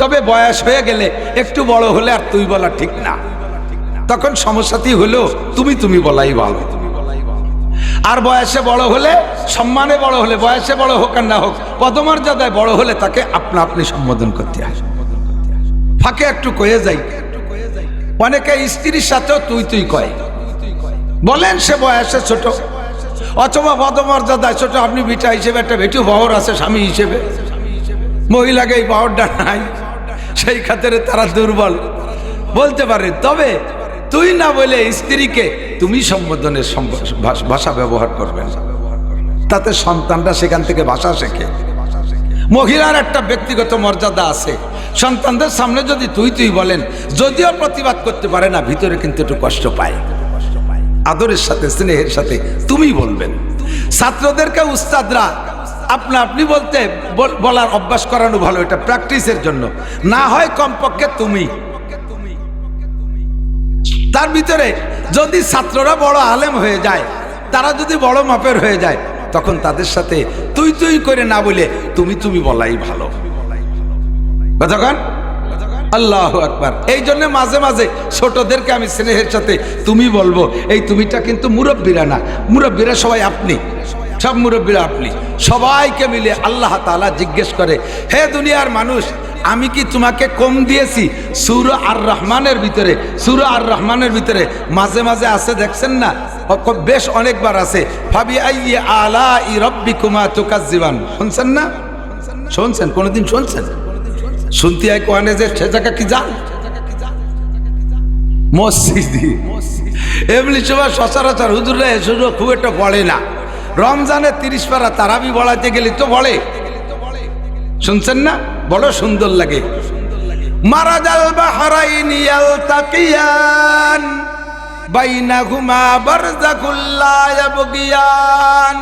তবে বয়স হয়ে গেলে একটু বড় হলে আর তুই বলা ঠিক না, তখন সমস্যাটি হলো তুমি তুমি বলাই ভালো। আর বয়সে বড় হলে, সম্মানে বড় হলে, বয়সে বড় হোক আর না হোক, পদমর্যাদায় বড় হলে তাকে আপনা আপনি সম্বোধন করতে হয়। ফাঁকে একটু কয়ে যাই, অনেকে স্ত্রীর সাথেও তুই তুই কয়, বলেন সে বয়সে ছোট অথবা পদমর্যাদায় ছোট, আপনি বিটা হিসেবে একটা বেটু বহর আছে স্বামী হিসেবে, মহিলাকে এই বহরটা নাই, সেই খাতিরে তারা দুর্বল বলতে পারে। তবে তুই না বলে স্ত্রীকে তুমি সম্বোধনের ভাষা ব্যবহার করবেন, তাতে সন্তানরা সেখান থেকে ভাষা শেখে। মহিলার একটা ব্যক্তিগত মর্যাদা আছে, সন্তানদের সামনে যদি তুই তুই বলেন, যদিও প্রতিবাদ করতে পারে না, ভিতরে কিন্তু একটু কষ্ট পায়। আদরের সাথে স্নেহের সাথে তুমি বলবেন। ছাত্রদেরকে উস্তাদরা আপনা আপনি বলতে বলার অভ্যাস করানো ভালো, এটা প্র্যাকটিসের জন্য। না হয় কমপক্ষে তুমি। তার ভিতরে যদি ছাত্ররা বড় আলেম হয়ে যায়, তারা যদি বড় মাপের হয়ে যায়, তখন তাদের সাথে তুই তুই করে না বলে তুমি তুমি বলাই ভালো। বুঝলেন? আল্লাহু আকবার। এই জন্য মাঝে মাঝে ছোটদেরকে আমি স্নেহের সাথে তুমি বলবো। এই তুমিটা কিন্তু মুরব্বীরা না, মুরব্বীরা সবাই আপনি, সব মুরব্বীরা আপনি। সবাইকে মিলে আল্লাহ তাআলা জিজ্ঞেস করে, হে দুনিয়ার মানুষ, আমি কি তোমাকে কম দিয়েছি? সূরা আর রহমানের ভিতরে, সূরা আর রহমানের ভিতরে মাঝে মাঝে আছে, দেখছেন না? বেশ অনেকবার আছে, ফাবি আইয়ি আলাই রাব্বিকুমা তুকাজ্জিবান। শুনছেন না? শুনছেন? কোনদিন শুনছেন? শুনতে হয় কোয়ানে যে সে জায়গা কি যান মসজিদি, এমনি সময় সচরাচর হুজুররা এসব খুব একটা পড়ে না। রমজানে 30 পারা তারাবি পড়াইতে গেলে তো বলে, শুনছেন না? বড় সুন্দর লাগে। মারাজাল বাহরাইনি ইয়ালতাকিয়ান বাইনাহুমা বারযাকুল লা ইয়াবগিয়ান।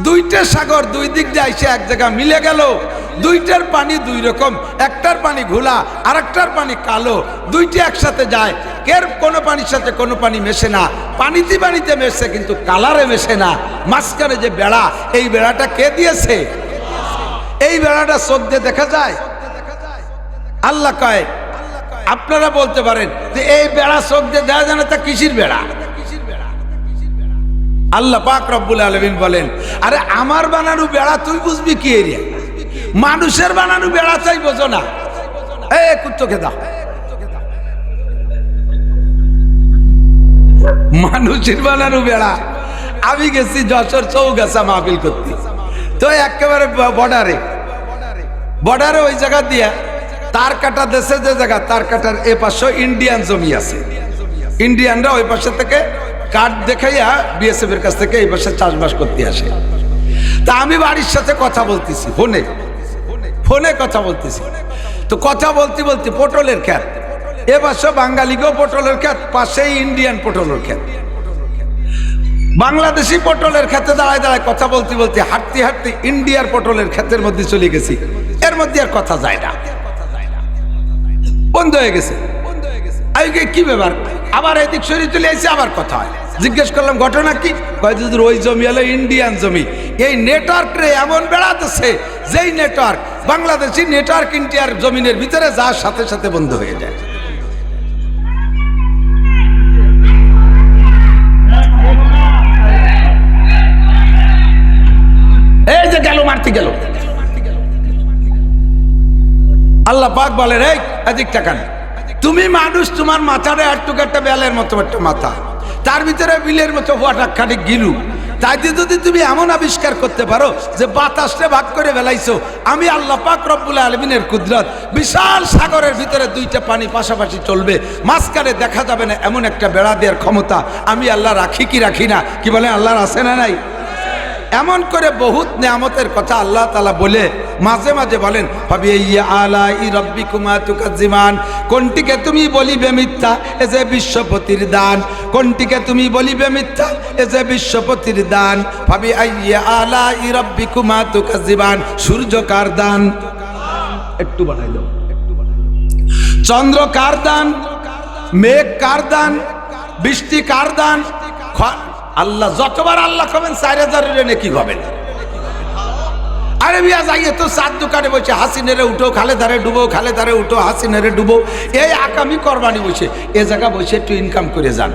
দুইটা সাগর দুই দিক দিয়ে এসে এক জায়গা মিলে গেল। দুইটার পানি দুই রকম, একটার পানি ঘোলা আর একটার পানি কালো। দুইটি একসাথে যায়, এর কোনো পানির সাথে কোনো পানি মেশে না। পানিতে পানিতে মেশে কিন্তু কালারে মেশে না। মাঝখানে যে বেড়া, এই বেড়াটা কে দিয়েছে? এই বেড়াটা চোখ দিয়ে দেখা যায়? আল্লাহ কয়, আপনারা বলতে পারেন যে এই বেড়া চোখ দিয়ে দেখা যায় না, তা কিসির বেড়া? আল্লাহ পাক রব্বুল আলামিন বলেন, আরে আমার বানানো বেড়া তুই বুঝবি কি এরিয়া? মানুষের বানানো বেড়া চাই বোঝো না? এ কুত্তকে দাও। মানুষের বানানো বেড়া। আমি গেছি যশোর চৌগাছা মাহফিল করতে, তো একেবারে বর্ডারে ওই জায়গা দিয়া তার কাটা দেশে, যে জায়গা তার কাটার এ পাশে ইন্ডিয়ান জমি আছে। ইন্ডিয়ানরা ওই পাশে থেকে কার্ড দেখাইয়া বিএসএফ এর কাছ থেকে এই পাশে চাষবাস করতে আসে। তা আমি বাড়ির সাথে কথা বলতেছি, ফোনে কথা বলতেছি। তো কথা বলতে বলতে পটলের ক্ষেত, এ পাশে বাঙালিকেও পটলের ক্ষেত, পাশেই ইন্ডিয়ান পটলের ক্ষেত। বাংলাদেশি পটলের ক্ষেতে দাঁড়ায় দাঁড়ায় কথা বলতে বলতে হাঁটতে হাঁটতে ইন্ডিয়ার পটলের ক্ষেতের মধ্যে চলে গেছি। এর মধ্যে আর কথা যায় না, বন্ধ হয়ে গেছে। কি ব্যাপার? আবার এদিক সরিয়ে চলে আসছে, আবার কথা হয়। জিজ্ঞেস করলাম ঘটনা কি? ওই জমি হলো ইন্ডিয়ান জমি। এই নেটওয়ার্ক রে এমন বেড়াতেছে, যেই নেটওয়ার্ক বাংলাদেশি নেটওয়ার্ক ইন্ডিয়ার জমিনের ভিতরে যার সাথে সাথে বন্ধ হয়ে যায়। এই যে গেল, মারতে গেল। আল্লাহ পাক বলেন, এই এদিক টাকান, তুমি মানুষ, তোমার মাথাটা একটা বেলের মতো একটা মাথা, তার ভিতরে বিলের মতো খাটি গিলু। তাই যদি তুমি এমন আবিষ্কার করতে পারো যে বাতাসটা ভাগ করে বেলাইছো, আমি আল্লাহ পাক রব্বুল আলামিনের কুদরত, বিশাল সাগরের ভিতরে দুইটা পানি পাশাপাশি চলবে, মাঝখানে দেখা যাবে না, এমন একটা বেড়া দেওয়ার ক্ষমতা আমি আল্লাহ রাখি কি রাখি না? কি বলে আল্লাহর আছে না নাই? এমন করে বহুত নিয়ামতের কথা আল্লাহ তাআলা বলে মাঝে মাঝে বলেন, ফাবিআইয়ি আলাই রাব্বিকুমা তুকাজ্জিমান। কোনটিকে তুমি বলিবে মিথ্যা, এ যে বিশ্বপতির দান। কোনটিকে তুমি বলিবে মিথ্যা, এ যে বিশ্বপতির দান। ফাবিআইয়ি আলাই রাব্বিকুমা তুকাজ্জিমান। সূর্য কার দান? একটু বাড়াই দাও। চন্দ্র কার দান? মেঘ কার দান? বৃষ্টি কার দান? আল্লাহ। যতবার আল্লাহ কবেন 4000 নেকি হবেন। আরে মিয়া যাইয়ে তো চার দোকানে বসে হাসিনেরে উঠো খালেদারে ডুবো, খালেদারে উঠো হাসিনেরে ডুবো, এই আকামি করবানি বসে এ জায়গা বসে একটু ইনকাম করে যান।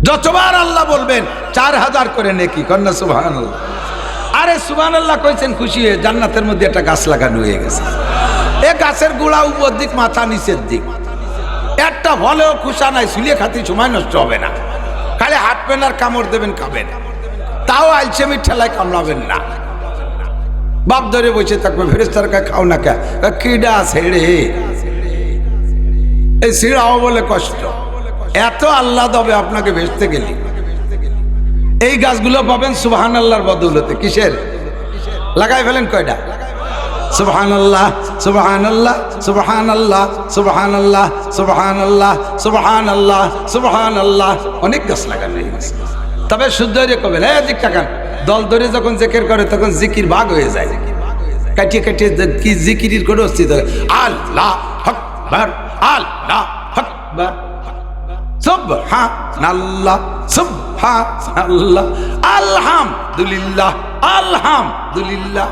যতবার আল্লাহ বলবেন 4000 করে নেকি, কন্যা সুবহানাল্লাহ। আরে সুবহানাল্লাহ কইছেন খুশি হয়ে, জান্নাতের মধ্যে একটা গাছ লাগানো হয়ে গেছে। এ গাছের গোড়া উপর দিক, মাথা নিচের দিক, একটা ফলেও খুশা নাই, শুলিয়ে খাতি সময় নষ্ট হবে না। খালি হাঁটবেন আর কামড় দেবেন, খাবেন, তাও আলসেমির ঠেলায় কামড়াবেন না। বাপ ধরে বসে থাকবে, ফেরেশতার কাছে খাও না কে, কিডা ছেড়ে এই ছিড়াও বলে কষ্ট, এত আল্লাহ দবে আপনাকে ভেসতে গেলি। এই গাছগুলো পাবেন সুবহানাল্লাহর বদৌলতে। কিসের? লাগাই ফেলেন কয়টা? সুবহানাল্লাহ, সুবহানাল্লাহ, সুবহানাল্লাহ, সুবহানাল্লাহ, সুবহানাল্লাহ, সুবহানাল্লাহ, সুবহানাল্লাহ। অনেক গাছ লাগানো হয়ে গেছে। তবে শুদ্ধ হয়ে কবেন, হ্যাঁ দিক টাকান দল ধরে যখন জিকির করে তখন জিকির ভাগ হয়ে যায়। কাটিয়ে কাটিয়ে কি জিকিরের কোনো অস্তিত্ব, আল্লাহ আকবার, আল্লাহ আকবার, সুবহানাল্লাহ, সুবহানাল্লাহ, আলহামদুলিল্লাহ, আলহামদুলিল্লাহ।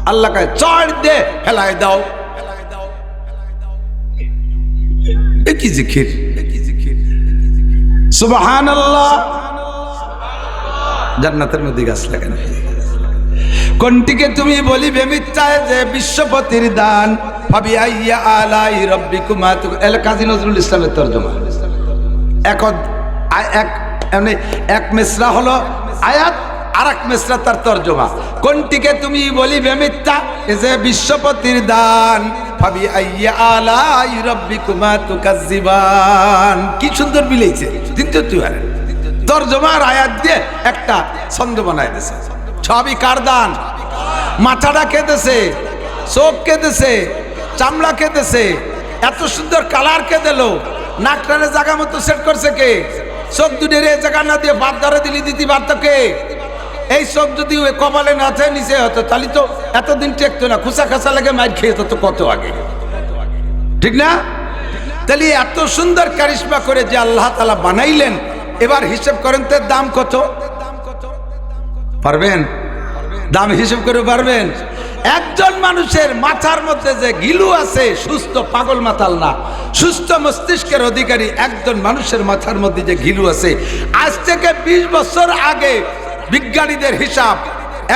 আল্লাহ কে চড় দে ফেলাই দাও, একই জিকির। সুবহানাল্লাহ। জান্নাতের মধ্যে গাছ লাগানো। কোনটিকে তুমি বলিবে মিথ্যায় যে বিশ্বপতির দান, ভাবি আইয়া আলাই রব্বিকুমা। কাজী নজরুল ইসলামের তরজমা। এক মিসরা হলো আয়াত, আর এক মিসরা তার তরজমা। কোনটিকে তুমি বলিবে মিথ্যা যে বিশ্বপতির দান, ভাবি আইয়া আলাই রব্বিকুমা তুকাজ্জিবান। কি সুন্দর মিলেছে। কিন্তু তুই তরজমার আয়াত দিয়ে একটা ছন্দ বানাই দিয়েছে। সবই কার দান? মাথাটা কেঁদেছে, চোখ কেঁদেছে, চামড়া কেঁদেছে, এত সুন্দর কালার কে দিল, নাকটারে জায়গা মতো সেট করছে কে? চোখ দুটের জায়গা না দিয়ে বাদ ধরে দিলি দিতি বাদ কে? এই চোখ যদি কপালে না থাকে নিচে হতো তাহলে তো এতদিন টেকতো না, খুসা খাসা লাগে মাইর খেয়ে তো কত আগে, ঠিক না? তাহলে এত সুন্দর কারিশমা করে যে আল্লাহ তাআলা বানাইলেন, এবার হিসাব করেন তো দাম কত? পারবেন? দাম হিসাব করে পারবেন? একজন মানুষের মাথার মধ্যে যে গিলু আছে, সুস্থ পাগল মাতাল না, সুস্থ মস্তিষ্কের অধিকারী একজন মানুষের মাথার মধ্যে যে গিলু আছে, আজ থেকে 20 বছর আগে বিজ্ঞানীদের হিসাব,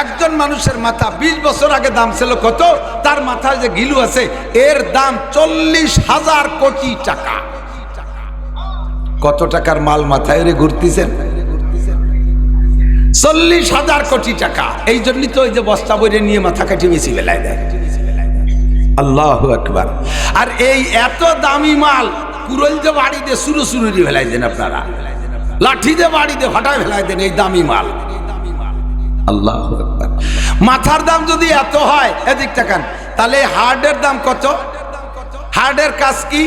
একজন মানুষের মাথা 20 বছর আগে দাম ছিল কত? তার মাথায় যে গিলু আছে এর দাম 40,000 কোটি টাকা। কত টাকার মাল মাথায় রে ঘুরতেছেন? 40,000 কোটি টাকা। এই জন্যই তো ওই যে বস্তা বইরে নিয়ে মাথা কাটিয়ে বেশি বেলায় দেয়। আল্লাহু আকবার। আর এই এত দামি মাল কুরল যে বাড়ি দিয়ে সুরু সুরুরি ফেলাই দেন আপনারা, লাঠি দিয়ে বাড়ি দিয়ে ফাটায় ফেলাই দেন এই দামি মাল। আল্লাহু আকবার। মাথার দাম যদি এত হয়, এদিক টাকান, তাহলে হার্টের দাম কত? হার্টের কাজ কি?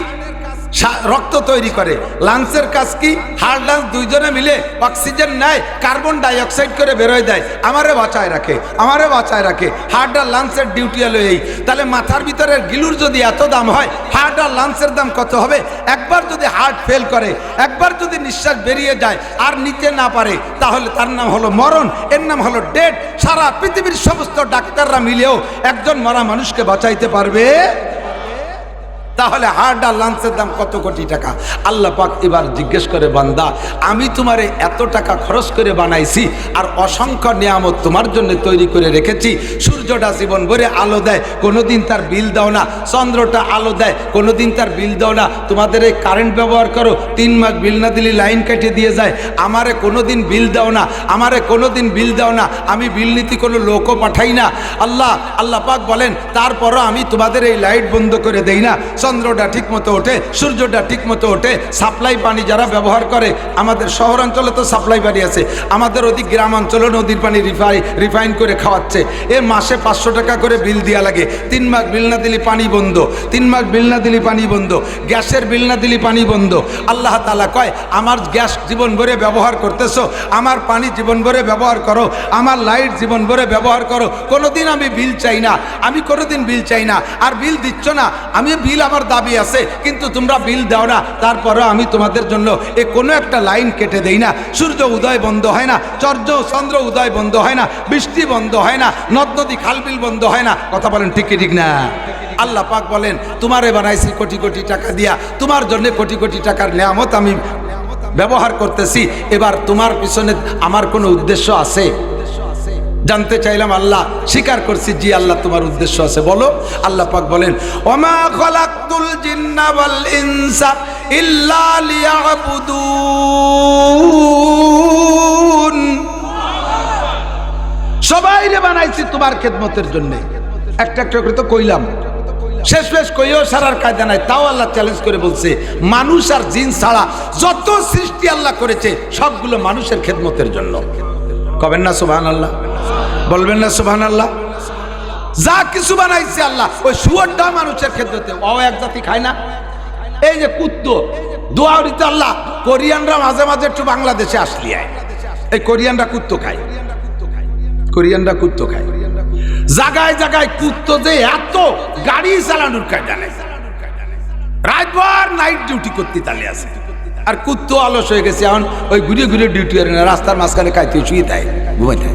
রক্ত তৈরি করে। লাংসের কাজ কি? হার্ট লাংস দুইজনে মিলে অক্সিজেন নেয়, কার্বন ডাই অক্সাইড করে বেরোয় দেয়, আমারে বাঁচায় রাখে, আমারে বাঁচায় রাখে। হার্ট আর লাংসের ডিউটি হলো এই। তাহলে মাথার ভিতরের গিলুর যদি এত দাম হয়, হার্ট আর লাংসের দাম কত হবে? একবার যদি হার্ট ফেল করে, একবার যদি নিঃশ্বাস বেরিয়ে যায় আর নিতে না পারে, তাহলে তার নাম হলো মরণ, এর নাম হলো ডেথ। সারা পৃথিবীর সমস্ত ডাক্তাররা মিলেও একজন মরা মানুষকে বাঁচাইতে পারবে? তাহলে হার্ট আর লাংসের দাম কত কোটি টাকা? আল্লাহ পাক এবার জিজ্ঞেস করে, বান্দা আমি তোমারে এত টাকা খরচ করে বানাইছি আর অসংখ্য নিয়ামত তোমার জন্য তৈরি করে রেখেছি। সূর্যটা জীবন ভরে আলো দেয়, কোনোদিন তার বিল দাও না। চন্দ্রটা আলো দেয়, কোনোদিন তার বিল দাও না। তোমাদের এই কারেন্ট ব্যবহার করো, 3 মাস বিল না দিলে লাইন কেটে দিয়ে যায়। আমারে কোনোদিন বিল দাও না, আমারে কোনোদিন বিল দাও না। আমি বিল নীতি কোনো লোকও পাঠাই না। আল্লাহ পাক বলেন, তারপরও আমি তোমাদের এই লাইট বন্ধ করে দেই না। চন্দ্রটা ঠিক মতো ওঠে, সূর্যটা ঠিক মতো ওঠে। সাপ্লাই পানি যারা ব্যবহার করে, আমাদের শহরাঞ্চলে তো সাপ্লাই পানি আছে, আমাদের ওদিক গ্রাম অঞ্চলে নদীর পানি রিফাইন করে খাওয়াচ্ছে। এর মাসে 500 টাকা করে বিল দেওয়া লাগে। 3 মাস বিল না দিলে পানি বন্ধ, 3 মাস বিল না দিলে পানি বন্ধ, গ্যাসের বিল না দিলে পানি বন্ধ। আল্লাহ তাআলা কয়, আমার গ্যাস জীবন ভরে ব্যবহার করতেছো, আমার পানি জীবন ভরে ব্যবহার করো, আমার লাইট জীবন ভরে ব্যবহার করো। কোনোদিন আমি বিল চাই না, আমি কোনোদিন বিল চাই না। আর বিল দিচ্ছ না, আমি বিল আমার দাবি আছে, কিন্তু তোমরা বিল দাও না, তারপরেও আমি তোমাদের জন্য কোনো একটা লাইন কেটে দেই না। সূর্য উদয় বন্ধ হয় না, চন্দ্র উদয় বন্ধ হয় না, বৃষ্টি বন্ধ হয় না, নদ নদী খালবিল বন্ধ হয় না। কথা বলেন ঠিক কি ঠিক না? আল্লাহ পাক বলেন তোমারে বানাইছি কোটি কোটি টাকা দিয়া, তোমার জন্য কোটি কোটি টাকার নিয়ামত আমি ব্যবহার করতেছি। এবার তোমার পিছনে আমার কোনো উদ্দেশ্য আছে? জানতে চাইলাম। আল্লাহ স্বীকার করছি, জি আল্লাহ তোমার উদ্দেশ্য আছে। বলো। আল্লাহ পাক বলেন ওমা খলাকতুল জিন্না ওয়াল ইনসা ইল্লা লিয়াবুদুন। সবাইরে বানাইছি তোমার খেদমতের জন্য। একটা একটা করে তো কইলাম, শেষ কইও সারার কায়দা নাই। তাও আল্লাহ চ্যালেঞ্জ করে বলছে মানুষ আর জিন ছাড়া যত সৃষ্টি আল্লাহ করেছে সবগুলো মানুষের খেদমতের জন্য। কবেন না সুবহানাল্লাহ? বলবেন না সুবহানাল্লাহ? যা কিছু বানাইছে আল্লাহ, ওই শুয়োরটা মানুষের খেদমতে। ও এক জাতি খায় না? এই যে কুত্তো দোয়ারিতে আল্লাহ কোরিয়ানরা মাঝে মাঝে একটু বাংলাদেশে আসলি আয়, এই কোরিয়ানরা কুত্তো খায়, কোরিয়ানরা কুত্তো খায়। জায়গায় জায়গায় কুত্তো যে এত গাড়ি চালানোর কায়দা নেই, রাতভর নাইট ডিউটি করতে তালে আছে। আর কুত্তো অলস হয়ে গেছে, এখন ওই ঘুরে ঘুরে ডিউটি করে না, রাস্তার মাঝখানে খাইতে শুয়ে দেয়, ঘুমাই দেয়।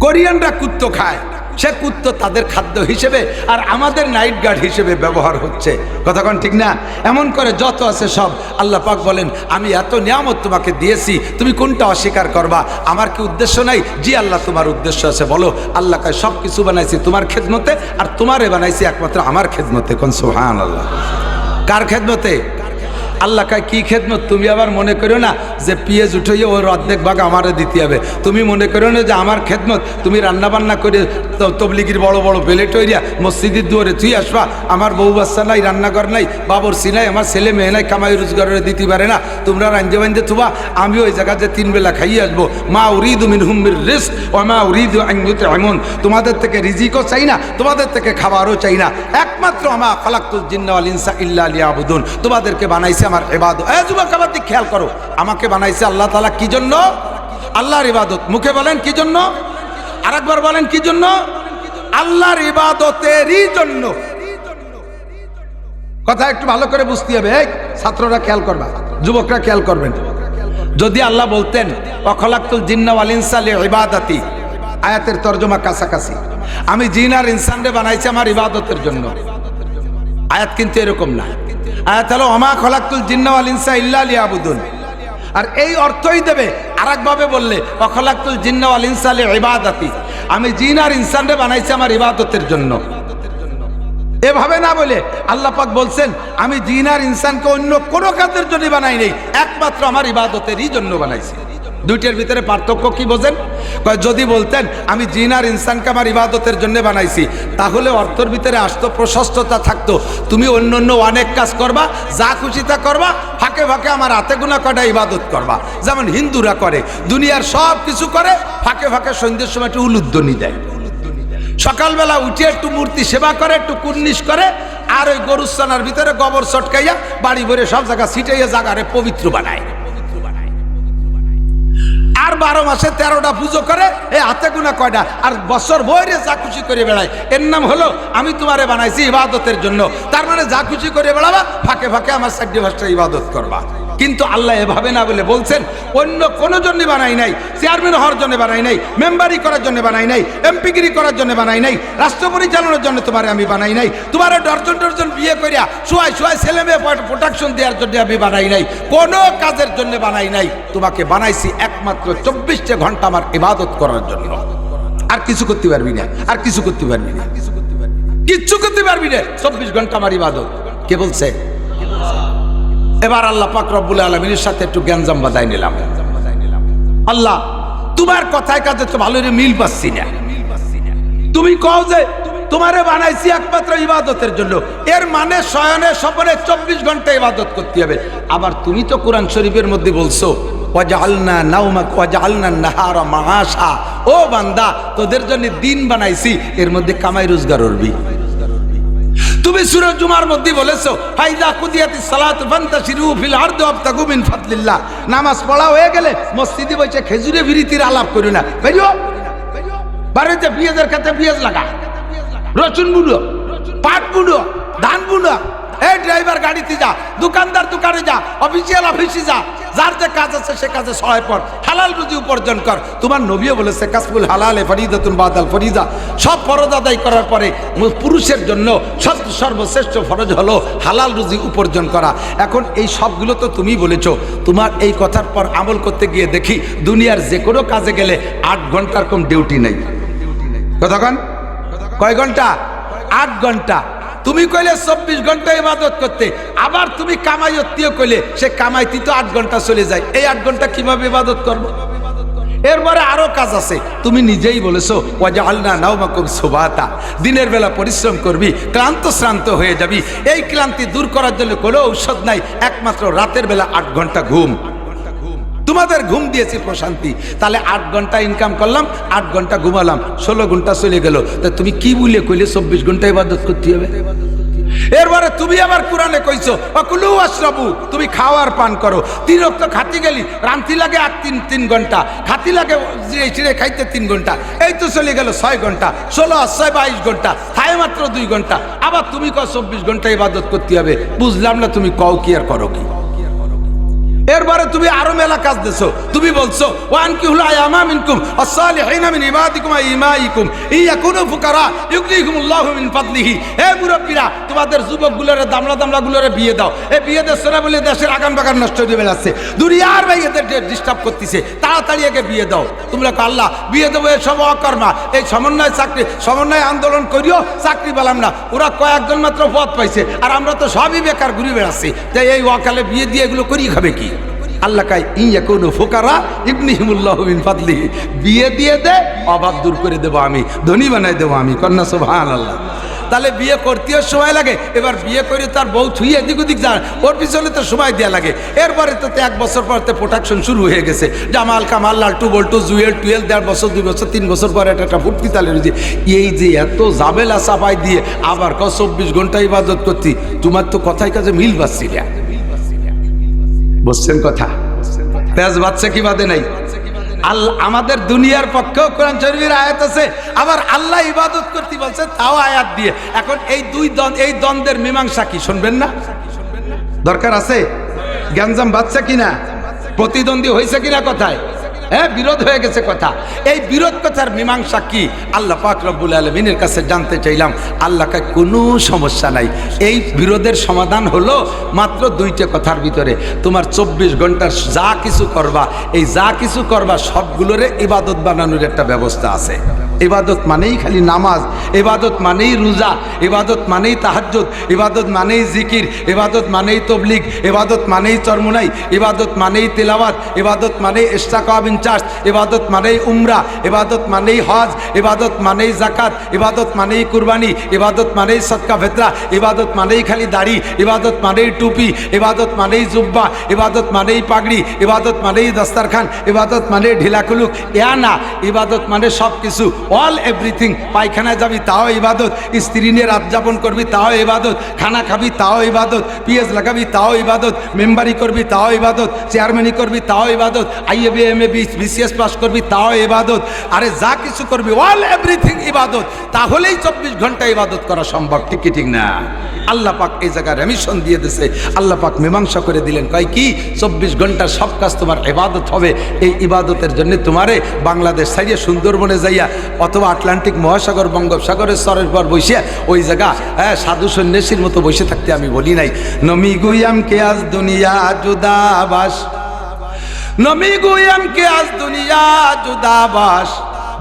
কোরিয়ানরা কুত্তো খায়, সে কুত্তো তাদের খাদ্য হিসেবে আর আমাদের নাইট গার্ড হিসেবে ব্যবহার হচ্ছে। কথা কোন ঠিক না? এমন করে যত আছে সব আল্লাহ পাক বলেন আমি এত নিয়ামত তোমাকে দিয়েছি, তুমি কোনটা অস্বীকার করবা? আমার কি উদ্দেশ্য নাই? জি আল্লাহ তোমার উদ্দেশ্য আছে। বলো। আল্লাহ কয় সব কিছু বানাইছি তোমার খেদমতে, আর তোমারে বানাইছি একমাত্র আমার খেদমতে। কোন সুবহানাল্লাহ? কার খেদমতে? আল্লাহ কয় কি খেদমত? তুমি আবার মনে করো না যে পিএজ উঠাইয়া ওর অর্ধেক ভাগ আমারে দিতে হবে। তুমি মনে করো না যে আমার খেদমত তুমি রান্না বান্না করে তবলিগির বড় বড় প্লেট হইয়া মসজিদের দুয়ারে তুই আসবা, আমার বউ বাচ্চা নাই, রান্নাঘর নাই, বাবর সিনাই, আমার ছেলে মেয়ে নাই, কামাই রোজগারে দিতে পারে না, তোমরা রাঞ্জে বাঞ্জে থুবা, আমি ওই জায়গাতে 3 বেলা খাইয়ে আসবো। মা উরিদু মিনহুম মির রিজক ওয়া মা উরিদু আন ইউতঈমুন। তোমাদের থেকে রিজিকও চাই না, তোমাদের থেকে খাবারও চাই না, একমাত্র আমা খালাকতুল জিন্না ওয়াল ইনসা ইল্লা লিয়াবুদুন। তোমাদেরকে বানাইছে আমার ইবাদত। এই যুবক আবার খেয়াল করো, আমাকে বানাইছে আল্লাহ তাআলা কি জন্য? আল্লাহর ইবাদত। মুখে বলেন কি জন্য? আরেকবার বলেন কি জন্য? আল্লাহর ইবাদতেরই জন্য। কথা একটু ভালো করে বুঝতে হবে। এই ছাত্ররা খেয়াল করবা, যুবকরা খেয়াল করবেন। যদি আল্লাহ বলতেন ওয়া খালাকতুল জিন্না ওয়াল ইনসা লিইবাদাতি, আয়াতের তরজমা কাছাকাছি, আমি জিন আর ইনসানরে বানাইছি আমার ইবাদতের জন্য। আয়াত কিন্তু এরকম না। আয়াত হলো ওমা খালাকতুল জিন্না ওয়াল ইনসা ইল্লা লিয়াবুদুন। আর এই অর্থই দেবে আরেকভাবে বললে ওয়া খালাকতুল জিন্না ওয়াল ইনসা লিইবাদাতি, আমি জিন আর ইনসানরে বানাইছি আমার ইবাদতের জন্য। এভাবে না বলে আল্লাহ পাক বলছেন আমি জিন আর ইনসানকে অন্য কোনো কাজের জন্য বানাই নাই, একমাত্র আমার ইবাদতেরই জন্য বানাইছি। দুইটার ভিতরে পার্থক্য কি বোঝেন? যদি বলতেন আমি জিন আর ইনসানকে আমার ইবাদতের জন্য বানাইছি, তাহলে অর্থের ভিতরে আসতো, প্রশস্ততা থাকতো। তুমি অন্য অন্য অনেক কাজ করবা, যা খুশি তা করবা, ফাঁকে ফাঁকে আমার হাতে গোনা কটা ইবাদত করবা, যেমন হিন্দুরা করে। দুনিয়ার সব কিছু করে, ফাঁকে ফাঁকে সন্ধ্যের সময় একটু উলুধ্বনি দেয়, সকালবেলা উঠে একটু মূর্তি সেবা করে, একটু কুর্নিশ করে, আর ওই গরুস্থানার ভিতরে গোবর চটকাইয়া বাড়ি ভরে সব জায়গা ছিটাইয়া জায়গারে পবিত্র বানায়। আর 12 মাসে 13টা পুজো করে, এই হাতে গোনা কয়টা, আর বছর ভরে যা খুশি করে বেড়ায়। এর নাম হলো আমি তোমারে বানাইছি ইবাদতের জন্য। তার মানে যা খুশি করে বেড়াবা, ফাঁকে ফাঁকে আমার 4 ইবাদত করবা। কিন্তু আল্লাহ এভাবে না বলে বলছেন অন্য কোনো জন্য বানাই নাই, চেয়ারম্যান হওয়ার জন্য বানাই নাই, মেম্বারি করার জন্য বানাই নাই, এমপিগিরি করার জন্য বানাই নাই, রাষ্ট্র পরিচালনার জন্য তোমারে আমি বানাই নাই, তোমার ডর্জন বিয়ে করিয়া শুয়াই ছেলে মেয়ে প্রোটেকশন দেওয়ার জন্য আমি বানাই নাই, কোনো কাজের জন্য বানাই নাই। তোমাকে বানাইছি একমাত্র 24 ঘন্টা আমার ইবাদত করার জন্য। আর কিছু করতে পারবি না, আর কিছু করতে পারবি না, কিচ্ছু করতে পারবি না, 24 ঘন্টা আমার ইবাদত। কে বলছে? এবার আল্লাহ পাক রব্বুল আলামিনের সাথে একটু জ্ঞানজাম বাঁধাই নিলাম। আল্লাহ তোমার কথায় কাজে তো ভালো মিল পাচ্ছি না। তুমি কও যে তোমারে বানাইছি একমাত্র ইবাদতের জন্য, এর মানে শয়নে স্বপনে 24 ঘন্টা ইবাদত করতে হবে। আবার তুমি তো কোরআন শরীফের মধ্যে বলছো ওয়াজআলনা নাওমাকা ওয়াজআলনা নাহারা মাআশা, ও বান্দা তোদের জন্য দিন বানাইছি, এর মধ্যে কামাই রোজগার করবি। তুমি সূরা জুমার মধ্যে বলেছো ফাইদা কুদিয়াতিস সালাতু ফান্তাশিরু ফিল আরদি ওয়াবতাগু মিন ফাদলিল্লাহ, নামাজ পড়া হয়ে গেলে মসজিদে বসে খেজুরে বিরিতির আলাপ করো না। বেরিও বাড়িতে পেঁয়াজের খেতে পেঁয়াজ লাগা, রসুন বুড়ো, পাট বুড়ো, ধান দাঁড়াবো না। এই ড্রাইভার গাড়িতে যা, দোকানদার দোকানে যা, অফিসিয়াল অফিসে যা, যার যে কাজ আছে সে কাজে সহায় পড়, হালাল রুজি উপার্জন কর। তোমার নবীও বলেছে কাসবুল হালালে ফরিদাতুন বাদাল ফরিদা। সব ফরজ আদায় করার পরে পুরুষের জন্য সর্বশ্রেষ্ঠ ফরজ হলো হালাল রুজি উপার্জন করা। এখন এই সবগুলো তো তুমি বলেছো, তোমার এই কথার পর আমল করতে গিয়ে দেখি দুনিয়ার যে কোনো কাজে গেলে 8 ঘন্টার কম ডিউটি নেই। কতক্ষণ? কয় ঘন্টা? 8 ঘন্টা। তুমি কইলে 24 ঘন্টা ইবাদত করতে, আবার তুমি কামাইত্তীয় কইলে সে কামাইতি তো 8 ঘন্টা চলে যায়। এই 8 ঘন্টা কিভাবে ইবাদত করবো? এরপরে আরো কাজ আছে। তুমি নিজেই বলেছো ওয়াজআলনা নাওমাকুম সুবাতা, দিনের বেলা পরিশ্রম করবি, ক্লান্ত শ্রান্ত হয়ে যাবি। এই ক্লান্তি দূর করার জন্য কোনো ঔষধ নাই, একমাত্র রাতের বেলা 8 ঘন্টা ঘুম। তোমাদের ঘুম দিয়েছি প্রশান্তি, তাহলে 8 ঘন্টা ইনকাম করলাম, 8 ঘন্টা ঘুমালাম, 16 ঘন্টা চলে গেল। তা তুমি কি বলে কইলে 24 ঘন্টা ইবাদত করতে হবে? এরপরে তুমি আবার কোরআনে কইছো অকুলু আশরাবু, তুমি খাও আর পান করো। 3 ওয়াক্ত খাতি গেলি, রান্তি লাগে আর 3 ঘন্টা, খাতি লাগে জিরে চিড়ে খাইতে 3 ঘন্টা, এই তো চলে গেল 6 ঘন্টা, 16 আর 6 22 ঘন্টা, খায় মাত্র 2 ঘন্টা। আবার তুমি কও 24 ঘন্টা ইবাদত করতে হবে। বুঝলাম না তুমি কও কি আর করো কি। এরপরে তুমি আরো মেলা কাজ দিছো। তুমি বলছো ওয়ানকিহুল আয়ামা মিনকুম আস-সালিহিনা মিন ইবাদিকুম ওয়া ইমাইকুম ইয়াকুনু ফুকারা ইউগনিহিমুল্লাহু মিন ফাদলিহি। হে মুরব্বিরা, তোমাদের যুবকগুলোরে দামড়াগুলোরে বিয়ে দাও। এই বিয়ে দেশ না বলে দেশের আগান বাগান নষ্ট হয়ে বেড়াচ্ছে, দুনিয়ার ভাই এদের ডিস্টার্ব করতেছে, তাড়াতাড়ি আগে বিয়ে দাও। তোমরা আল্লাহ বিয়ে দেবো এসব অকর্মা, এই সমন্বয় আন্দোলন করিও, চাকরি পেলাম না। ওরা কয়েকজন মাত্র পদ পাইছে, আর আমরা তো সবই বেকার ঘুরে বেড়াচ্ছি। তাই এই ওয়াকালে বিয়ে দিয়ে এগুলো করি খাবে কি? আল্লাহ কাই ইয়াকুনু ফুকারা ইগনিহিমুল্লাহু মিন ফাদলিহি, বিয়ে দিয়ে দে, অভাব দূর করে দেবো আমি, ধনী বানাই দেবো আমি। কন্যা সুবহানাল্লাহ। তাহলে বিয়ে করতেও সময় লাগে, এবার বিয়ে করে তার বউ ছুঁয়ে এদিক ওদিক যান, ওর পিছনে তো সময় দেওয়া লাগে। এরপরে তো 1 বছর পর তো প্রোডাকশন শুরু হয়ে গেছে, জামাল কামাল লালটু বল্টু জুয়েল টুয়েল, 1.5 বছর 2 বছর 3 বছর পরে একটা ফুটকি তালে রয়েছে। এই যে এত জাবেলা চাপাই দিয়ে আবার 24 ঘন্টা ইবাদত করতি, তোমার তো কথাই কাজে মিল পাচ্ছি না। বুঝছেন কথা? তেজ বাচ্চা কি বাদে নাই? আল্লাহ আমাদের দুনিয়ার পক্ষেও কোরআন শরীফের আয়াত আছে, আবার আল্লাহ ইবাদত করতে বলছে তাও আয়াত দিয়ে। এখন এই দ্বন্দ্বের মীমাংসা কি শুনবেন না? দরকার আছে? গ্যাঞ্জাম বাচ্চা কিনা, প্রতিদ্বন্দ্বী হয়েছে কিনা কথায়, হ্যাঁ বিরোধ হয়ে গেছে কথা। এই বিরোধ কথার মীমাংসা কি আল্লাহ পাক রব্বুল আলামিনের কাছে জানতে চাইলাম। আল্লাহকে কোনো সমস্যা নাই, এই বিরোধের সমাধান হলো মাত্র 2টা কথার ভিতরে। তোমার 24 ঘন্টার যা কিছু করবা, এই যা কিছু করবা সবগুলোরে ইবাদত বানানোর একটা ব্যবস্থা আছে। ইবাদত মানেই খালি নামাজ, ইবাদত মানেই রোজা, ইবাদত মানেই তাহাজ্জুদ, ইবাদত মানেই জিকির, ইবাদত মানেই তবলিগ, ইবাদত মানেই চরমুনাই, ইবাদত মানেই তেলাওয়াত, ইবাদত মানেই ইস্তিকাব ইনচার্জ, ইবাদত মানেই উমরা, ইবাদত মানেই হজ, ইবাদত মানেই যাকাত, ইবাদত মানেই কুরবানি, ইবাদত মানেই সদকা ফিতরা, ইবাদত মানেই খালি দাড়ি, ইবাদত মানেই টুপি, ইবাদত মানেই জুব্বা, ইবাদত মানেই পাগড়ি, ইবাদত মানেই দস্তারখান, ইবাদত মানে ঢিলা কুলুক। না, ইবাদত মানে সব কিছু, অল এভরিথিং। পায়খানায় যাবি তাও ইবাদত, স্ত্রী নিয়ে রাত যাপন করবি তাও ইবাদত, খানা খাবি তাও ইবাদত, পিএস লাগাবি তাও ইবাদত, মেম্বারি করবি তাও ইবাদত, চেয়ারম্যানি করবি তাও ইবাদত, আইএবি এমএ বিসিএস পাস করবি তাও ইবাদত। আরে যা কিছু করবি অল এভরিথিং ইবাদত, তাহলেই 24 ঘন্টা ইবাদত করা সম্ভব। ঠিক কি ঠিক না? আল্লাহ পাক এই জায়গায় রেমিশন দিয়ে দিয়েছে, আল্লাহ পাক মীমাংসা করে দিলেন। কয় কি 24 ঘন্টার সব কাজ তোমার ইবাদত হবে। এই ইবাদতের জন্য তোমারে বাংলাদেশ ছাড়িয়ে সুন্দরবনে যাইয়া অথবা আটলান্টিক মহাসাগর বঙ্গোপসাগরের স্তরের পর বসে ওই জায়গা সাধু সন্ন্যাসীর মতো বসে থাকতে আমি বলি নাই। নমি গুয়াম কে আজ দুনিয়া জুদাবাস, নমি গুয়াম কে আজ দুনিয়া জুদাবাস,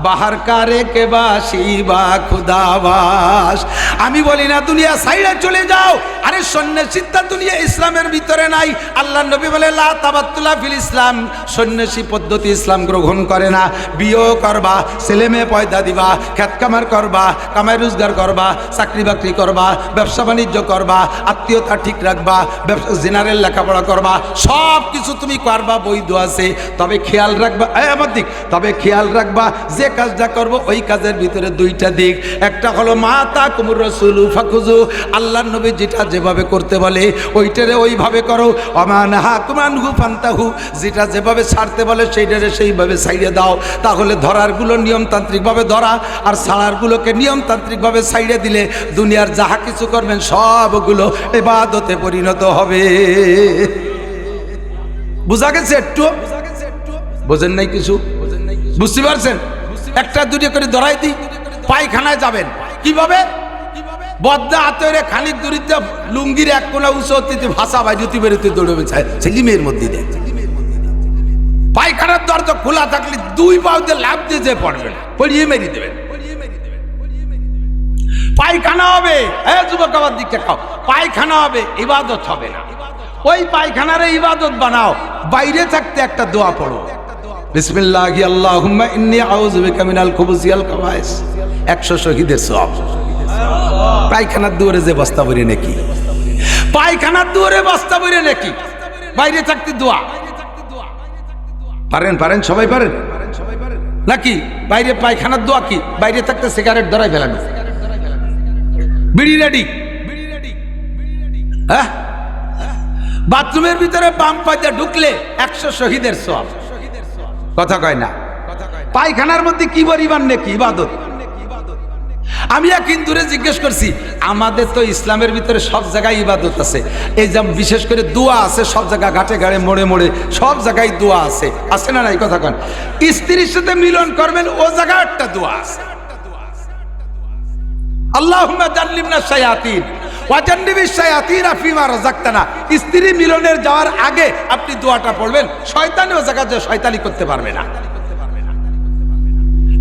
বাহার কারে কে বাসি বা খুদাবাস। আমি বলি না দুনিয়া সাইডে চলে যাও, আরে সন্ন্যাসিতা দুনিয়া ইসলামের ভিতরে নাই। আল্লাহ নবী বলে লা তাবাত্তুলা ফিল ইসলাম, সন্ন্যাসী পদ্ধতি ইসলাম গ্রহণ করে না। বিয়ে করবা, ছেলে মেয়ে পয়দা দিবা, খেত কামার করবা, কামাই রোজগার করবা, চাকরি বাকরি করবা, ব্যবসা বাণিজ্য করবা, আত্মীয়তা ঠিক রাখবা, জেনারেল লেখাপড়া করবা, সব কিছু তুমি করবা, বৈধ আছে। তবে খেয়াল রাখবা, আমার দিক, তবে খেয়াল রাখবা যে কাজটা করব ওই কাজের ভিতরে দুইটা দিক, একটা হলো মা তাকুমুর রাসূলু ফাকুযু, আল্লাহর নবী যেটা যেভাবে করতে বলে ওইটারে ওইভাবে করো, ওমা নাহাকুম আনহু ফান্তাহু, যেটা যেভাবে ছাড়তে বলে সেইটারে সেইভাবে ছাইড়ে দাও। তাহলে ধরারগুলো নিয়মতান্ত্রিকভাবে ধরা আর ছাড়ারগুলোকে নিয়মতান্ত্রিকভাবে ছাইড়ে দিলে দুনিয়ার যাহা কিছু করবেন সবগুলো ইবাদতে পরিণত হবে। বুঝা গেছে? একটু বোঝেন নাই কিছু? বুঝতে পারছেন? একটা দুটো করে ধরাই দিই। পায়খানায় যাবেন কিভাবে? বদ্দা হাতে খানিক দূরিতে লুঙ্গির এক কোনা উঁচু ভাষা ভাই জুতি বেরোতে দৌড়বে ছেলে মেয়ের মধ্যে দেয়। পায়খানার দরজা খোলা থাকলে দুই পাউতে লাভ দিয়ে যে পড়বেন, পড়িয়ে মেরি দেবেন। পায়খানা হবে, যুবক আমার দিকটা খাও, পায়খানা হবে, ইবাদত হবে না। ওই পায়খানারে ইবাদত বানাও, বাইরে থাকতে একটা দোয়া পড়ো, বিসমিল্লাহি আল্লাহুম্মা ইন্নী আউযু বিকা মিনাল খুবুসি ওয়াল খাবায়েস, 100 শহীদের সওয়াব। পায়খানার দুয়ারে যে বস্তা ভরে নাকি, পায়খানার দুয়ারে বস্তা ভরে নাকি, বাইরে থাকতে দোয়া পারেন? পারেন সবাই পারেন নাকি? বাইরে পায়খানার দোয়া কি? বাইরে থাকতে সিগারেট ধরাই ফেলানো, বিড়ি রেডি, হ্যাঁ? বাথরুমের ভিতরে বাম পাইতে ঢুকলে 100 শহীদের সওয়াব। কথা কয় না? পায়খানার মধ্যে কি পরিমাণ নাকি ইবাদত। আমি এক হিন্দুরে জিজ্ঞেস করছি, আমাদের তো ইসলামের ভিতরে সব জায়গায় ইবাদত আছে, এই যে বিশেষ করে দোয়া আছে সব জায়গায়, ঘাটে ঘাটে মোড়ে মোড়ে সব জায়গায় দোয়া আছে, আছে না নাই? কথা কন। স্ত্রীর সাথে মিলন করবেন ও জায়গায় একটা দোয়া আছে, আল্লাহুম্মা জান্নিবনা শায়াতিন ওয়া জান্নিবিশ শায়াতিনা ফিমা রাযাকতানা। স্ত্রী মিলনের যাওয়ার আগে আপনি দোয়াটা পড়বেন, শয়তানি ও জায়গা যে শয়তানি করতে পারবে না।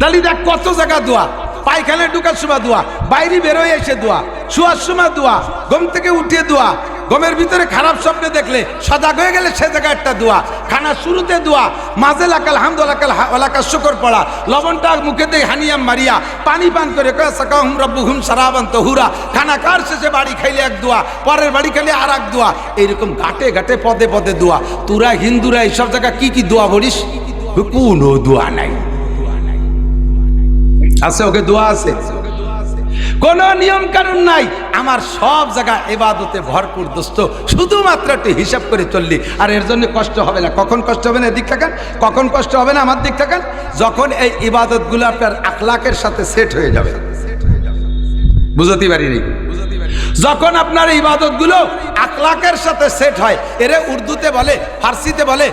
তাহলে দেখ কত জায়গা দোয়া, পায়খানায় ঢুকার সময় দোয়া, বাইরে বেরোয় এসে দোয়া, শোয়ার সময় দোয়া, ঘুম থেকে উঠিয়ে দোয়া, ঘুমের ভিতরে খারাপ স্বপ্নে দেখলে সজাগ হয়ে গেলে সে জায়গায় একটা দোয়া, খানা শুরুতে দোয়া, মাঝে লাকাল হামদুলাকাল ওয়ালাকাল শুকর পড়া, লবণটা মুখে দিয়ে হানিয়াম মারিয়া পানি পান করে সাকাহুম রাব্বুহুম শারাবান তাহুরা, খানা কার শেষে বাড়ি খাইলে এক দোয়া, পরের বাড়ি খাইলে আর এক দোয়া, এইরকম ঘাটে ঘাটে পদে পদে দোয়া। তোরা হিন্দুরা এইসব জায়গা কি কি দোয়া বলিস? কোনো দোয়া নাই আছে, ওকে দোয়া আছে, কোন নিয়ম কানুন নাই। আমার সব জায়গায় ইবাদতে ভরপুর দোস্ত, শুধুমাত্র একটু হিসাব করে চললি, আর এর জন্য কষ্ট হবে না। কখন কষ্ট হবে না? এদিক থাকেন। কখন কষ্ট হবে না? আমার দিক থাকেন। যখন এই ইবাদতগুলো আপনার আখলাকের সাথে সেট হয়ে যাবে। বুঝতে পারিনি? যখন আপনার ইবাদতগুলো আখলাকের সাথে সেট হয়, এরে উর্দুতে বলে, ফার্সিতে বলে,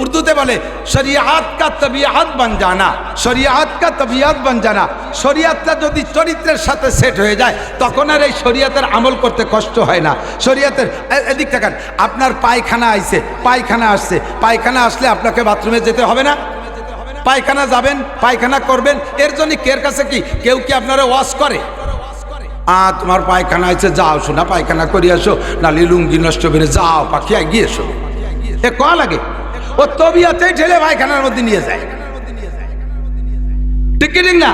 উর্দুতে বলে শরিয়াত কা তবিয়াত বান জানা, শরিয়াত কা তবিয়াত বান জানা। শরিয়াতটা যদি চরিত্রের সাথে সেট হয়ে যায় তখন আর এই শরিয়াতের আমল করতে কষ্ট হয় না। শরিয়াতের এদিক থাকেন, আপনার পায়খানা আইছে, পায়খানা আসছে, পায়খানা আসলে আপনাকে বাথরুমে যেতে হবে না? পায়খানা যাবেন, পায়খানা করবেন, এর জন্য কের কাছে কি কেউ কি আপনারা ওয়াশ করে? তোমার পায়খানা আছে, যাও শোনা পায়খানা করি আসো, নালি লুঙ্গি নষ্ট করে যাও পাখি গিয়ে এসো, এ ক লাগে? ও তবিয়াতেই ঠেলে পায়খানার মধ্যে নিয়ে যায়। ঠিক কি ঠিক না?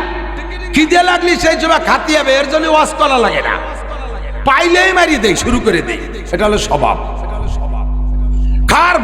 খিদে লাগলি সেই সময় খাতি হবে, এর জন্য ওয়াশ করা লাগে না, পাইলেই মারিয়ে দেয়, শুরু করে দেয়। এটা হলো স্বভাব। খার